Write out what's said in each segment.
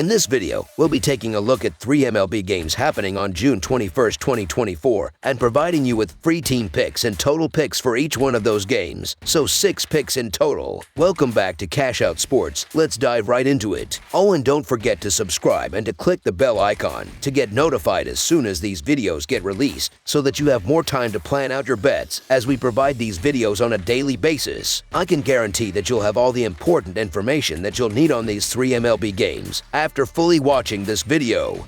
In this video, we'll be taking a look at 3 MLB games happening on June 21st, 2024, and providing you with free team picks and total picks for each one of those games, so 6 picks in total. Welcome back to Cash Out Sports. Let's dive right into it. Oh, and don't forget to subscribe and to click the bell icon to get notified as soon as these videos get released, so that you have more time to plan out your bets as we provide these videos on a daily basis. I can guarantee that you'll have all the important information that you'll need on these 3 MLB games after fully watching this video.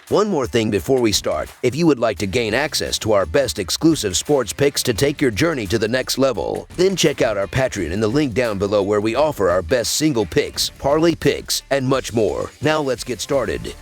One more thing before we start, if you would like to gain access to our best exclusive sports picks to take your journey to the next level, then check out our Patreon in the link down below where we offer our best single picks, parlay picks, and much more. Now let's get started.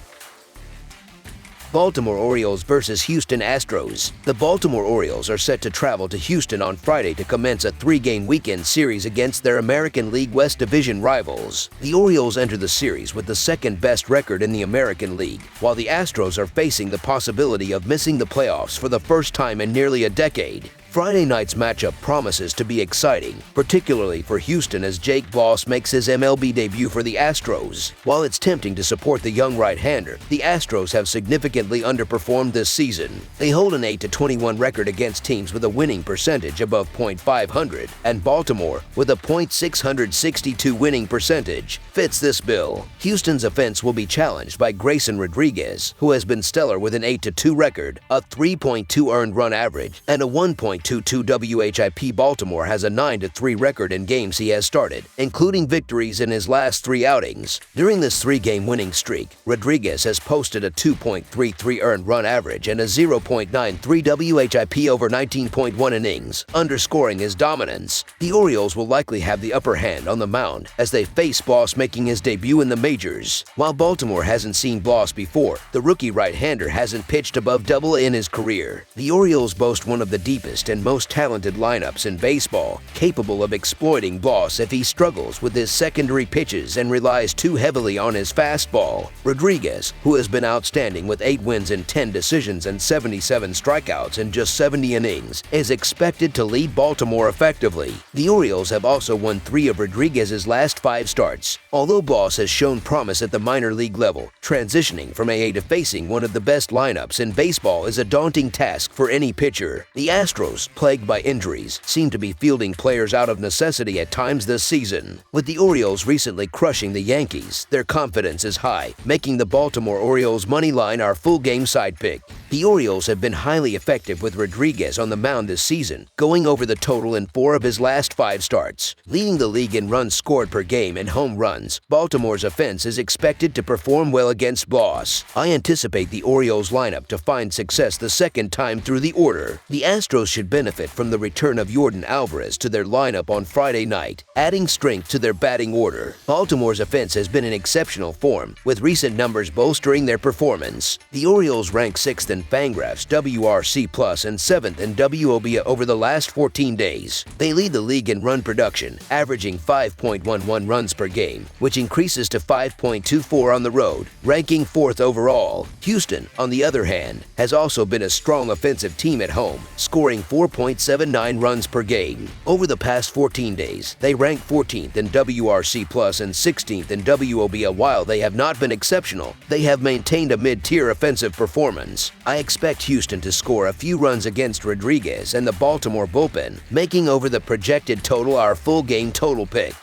Baltimore Orioles versus Houston Astros. The Baltimore Orioles are set to travel to Houston on Friday to commence a 3-game weekend series against their American League West Division rivals. The Orioles enter the series with the second-best record in the American League, while the Astros are facing the possibility of missing the playoffs for the first time in nearly a decade. Friday night's matchup promises to be exciting, particularly for Houston as Jake Voss makes his MLB debut for the Astros. While it's tempting to support the young right-hander, the Astros have significantly underperformed this season. They hold an 8-21 record against teams with a winning percentage above .500, and Baltimore, with a .662 winning percentage, fits this bill. Houston's offense will be challenged by Grayson Rodriguez, who has been stellar with an 8-2 record, a 3.2 earned run average, and a 1.22 WHIP. Baltimore has a 9-3 record in games he has started, including victories in his last 3 outings. During this 3-game winning streak, Rodriguez has posted a 2.33 earned run average and a 0.93 WHIP over 19.1 innings, underscoring his dominance. The Orioles will likely have the upper hand on the mound as they face Voss making his debut in the majors. While Baltimore hasn't seen Voss before, the rookie right-hander hasn't pitched above double in his career. The Orioles boast one of the deepest and most talented lineups in baseball, capable of exploiting Voss if he struggles with his secondary pitches and relies too heavily on his fastball. Rodriguez, who has been outstanding with 8 wins and 10 decisions and 77 strikeouts in just 70 innings, is expected to lead Baltimore effectively. The Orioles have also won 3 of Rodriguez's last 5 starts. Although Voss has shown promise at the minor league level, transitioning from AA to facing one of the best lineups in baseball is a daunting task for any pitcher. The Astros, plagued by injuries, seem to be fielding players out of necessity at times this season. With the Orioles recently crushing the Yankees, their confidence is high, making the Baltimore Orioles money line our full-game side pick. The Orioles have been highly effective with Rodriguez on the mound this season, going over the total in 4 of his last 5 starts. Leading the league in runs scored per game and home runs, Baltimore's offense is expected to perform well against Voss. I anticipate the Orioles lineup to find success the second time through the order. The Astros should benefit from the return of Yordan Alvarez to their lineup on Friday night, adding strength to their batting order. Baltimore's offense has been in exceptional form, with recent numbers bolstering their performance. The Orioles rank 6th in Fangraphs WRC+ and 7th in WOBA over the last 14 days. They lead the league in run production, averaging 5.11 runs per game, which increases to 5.24 on the road, ranking 4th overall. Houston, on the other hand, has also been a strong offensive team at home, scoring 4.79 runs per game. Over the past 14 days, they rank 14th in WRC+ and 16th in WOBA. While they have not been exceptional, they have maintained a mid-tier offensive performance. I expect Houston to score a few runs against Rodriguez and the Baltimore bullpen, making over the projected total our full-game total pick.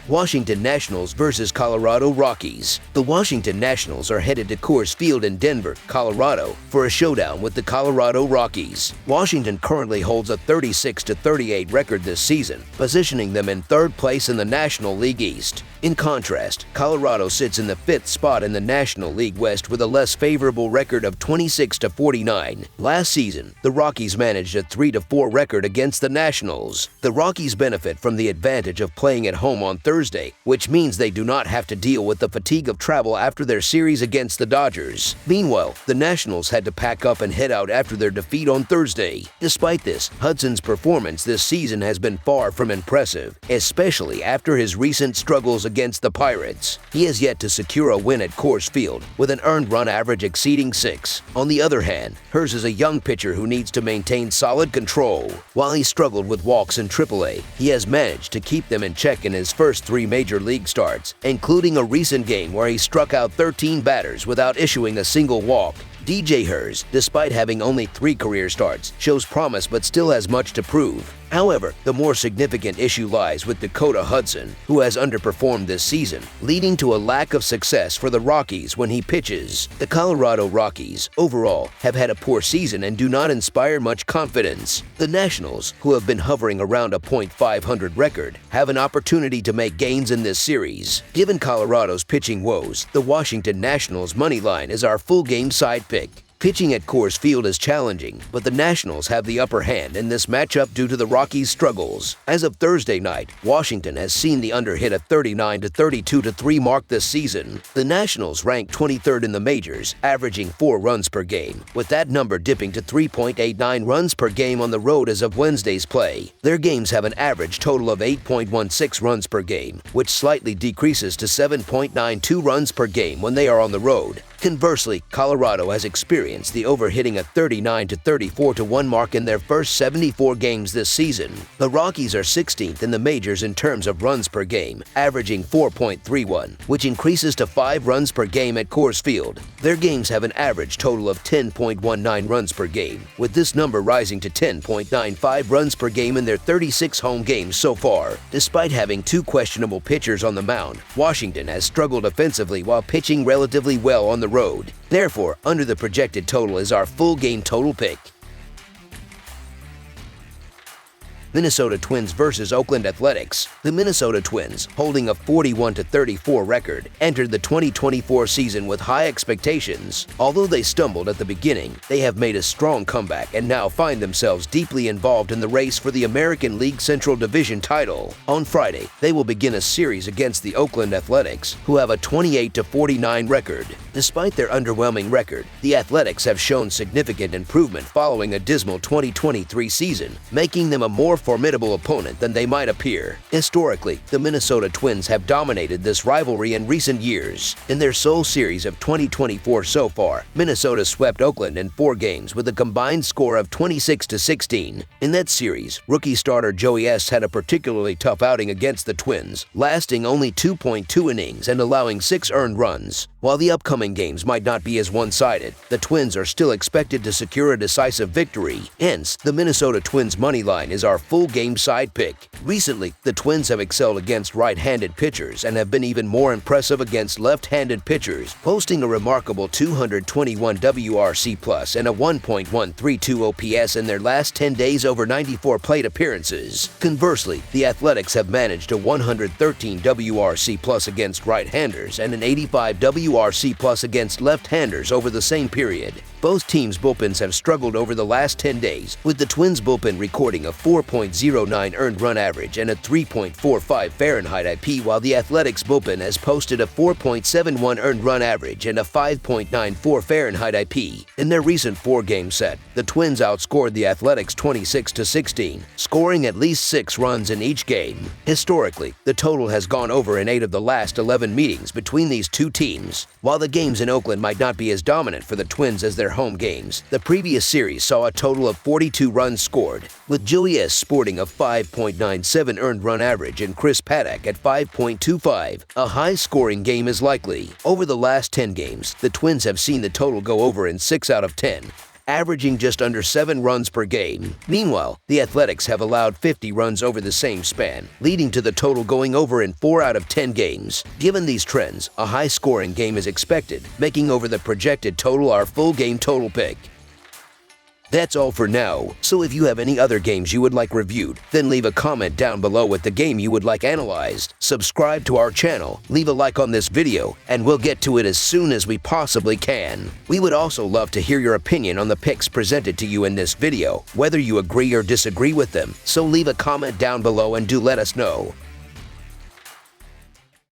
Washington Nationals versus Colorado Rockies. The Washington Nationals are headed to Coors Field in Denver, Colorado, for a showdown with the Colorado Rockies. Washington currently holds a 36-38 record this season, positioning them in 3rd place in the National League East. In contrast, Colorado sits in the 5th spot in the National League West with a less favorable record of 26-49. Last season, the Rockies managed a 3-4 record against the Nationals. The Rockies benefit from the advantage of playing at home on Thursday, which means they do not have to deal with the fatigue of travel after their series against the Dodgers. Meanwhile, the Nationals had to pack up and head out after their defeat on Thursday. Despite this, Hudson's performance this season has been far from impressive, especially after his recent struggles against the Pirates. He has yet to secure a win at Coors Field, with an earned run average exceeding 6. On the other hand, Hers is a young pitcher who needs to maintain solid control. While he struggled with walks in AAA, he has managed to keep them in check in his first 3 major league starts, including a recent game where he struck out 13 batters without issuing a single walk. DJ Hers, despite having only 3 career starts, shows promise but still has much to prove. However, the more significant issue lies with Dakota Hudson, who has underperformed this season, leading to a lack of success for the Rockies when he pitches. The Colorado Rockies, overall, have had a poor season and do not inspire much confidence. The Nationals, who have been hovering around a .500 record, have an opportunity to make gains in this series. Given Colorado's pitching woes, the Washington Nationals money line is our full game side pick. Pitching at Coors Field is challenging, but the Nationals have the upper hand in this matchup due to the Rockies' struggles. As of Thursday night, Washington has seen the under hit a 39 to 32 to 3 mark this season. The Nationals rank 23rd in the majors, averaging 4 runs per game, with that number dipping to 3.89 runs per game on the road as of Wednesday's play. Their games have an average total of 8.16 runs per game, which slightly decreases to 7.92 runs per game when they are on the road. Conversely, Colorado has experienced the overhitting a 39 to 34 to 1 mark in their first 74 games this season. The Rockies are 16th in the majors in terms of runs per game, averaging 4.31, which increases to 5 runs per game at Coors Field. Their games have an average total of 10.19 runs per game, with this number rising to 10.95 runs per game in their 36 home games so far. Despite having 2 questionable pitchers on the mound, Washington has struggled offensively while pitching relatively well on the road. Therefore, under the projected total is our full game total pick. Minnesota Twins versus Oakland Athletics. The Minnesota Twins, holding a 41-34 record, entered the 2024 season with high expectations. Although they stumbled at the beginning, they have made a strong comeback and now find themselves deeply involved in the race for the American League Central Division title. On Friday, they will begin a series against the Oakland Athletics, who have a 28-49 record. Despite their underwhelming record, the Athletics have shown significant improvement following a dismal 2023 season, making them a more formidable opponent than they might appear. Historically, the Minnesota Twins have dominated this rivalry in recent years. In their sole series of 2024 so far, Minnesota swept Oakland in 4 games with a combined score of 26-16. In that series, rookie starter Joey S. had a particularly tough outing against the Twins, lasting only 2.2 innings and allowing 6 earned runs. While the upcoming games might not be as one-sided, the Twins are still expected to secure a decisive victory. Hence, the Minnesota Twins money line is our full game side pick. Recently, the Twins have excelled against right-handed pitchers and have been even more impressive against left-handed pitchers, posting a remarkable 221 WRC+ and a 1.132 OPS in their last 10 days over 94 plate appearances. Conversely, the Athletics have managed a 113 WRC+ against right-handers and an 85 WRC+ against left-handers over the same period. Both teams' bullpens have struggled over the last 10 days, with the Twins' bullpen recording a 4.09 earned run average and a 3.45 Fahrenheit IP, while the Athletics' bullpen has posted a 4.71 earned run average and a 5.94 Fahrenheit IP. In their recent 4-game set, the Twins outscored the Athletics 26-16, scoring at least 6 runs in each game. Historically, the total has gone over in 8 of the last 11 meetings between these two teams. While the games in Oakland might not be as dominant for the Twins as their home games, the previous series saw a total of 42 runs scored, with Joey S. sporting a 5.97 earned run average and Chris Paddock at 5.25. A high-scoring game is likely. Over the last 10 games, the Twins have seen the total go over in 6 out of 10, averaging just under 7 runs per game. Meanwhile, the Athletics have allowed 50 runs over the same span, leading to the total going over in 4 out of 10 games. Given these trends, a high-scoring game is expected, making over the projected total our full game total pick. That's all for now, so if you have any other games you would like reviewed, then leave a comment down below with the game you would like analyzed. Subscribe to our channel, leave a like on this video, and we'll get to it as soon as we possibly can. We would also love to hear your opinion on the picks presented to you in this video, whether you agree or disagree with them, so leave a comment down below and do let us know.